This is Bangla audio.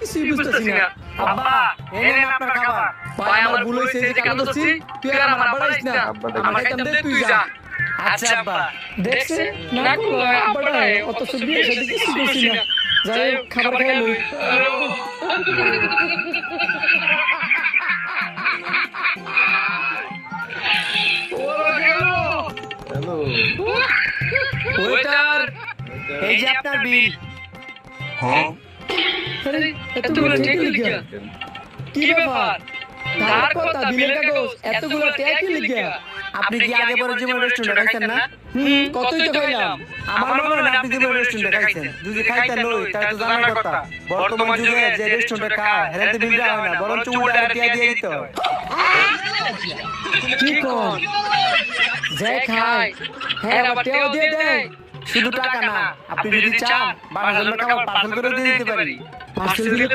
কিছুই বুঝতেছি না। আব্বা, এই নেন আপনার খাবার। ভাই আমার ভুল হইছে যে কাজ করছি, তুই আর আমার বাড়াইস না। আমার খাইতাম দে, তুই যা। আচ্ছা আব্বা। দেখছে না করলো আব্বাটা অত সুবিধা সাথে কিছু করছি না। যাই হোক, খাবার খাই লই। হ্যালো, ওয়েটার, এই যে আপনার বিল। হ্যাঁ আরে এতগুলো টাকা লিখা কি ব্যাপার? ধার কথা বিলের কাগজ এতগুলো টাকা কি লিখা? আপনি কি আগে পরে জীবন রেস্টুরেন্টে খাইছেন না? কতই তো খাইলাম। আমার মনে হয় আপনি জীবন রেস্টুরেন্টে খাইছেন। যদি খাইতেন লই তাহলে তো জানার কথা। বর্তমান যুগে যে রেস্টুরেন্টে খায় হেরাতে বিল দেওয়া হয় না, বরঞ্চ উল্টা টিয়া দিয়ে দিতে হয়। কি কোন যে খায় হ্যাঁ আবার টাকা দিয়ে দেয়। শুধু টাকা না, আপনি যদি চান বাসার জন্য খাবার পার্সেল করে দিয়ে দিতে পারি। পার্সেল দিলে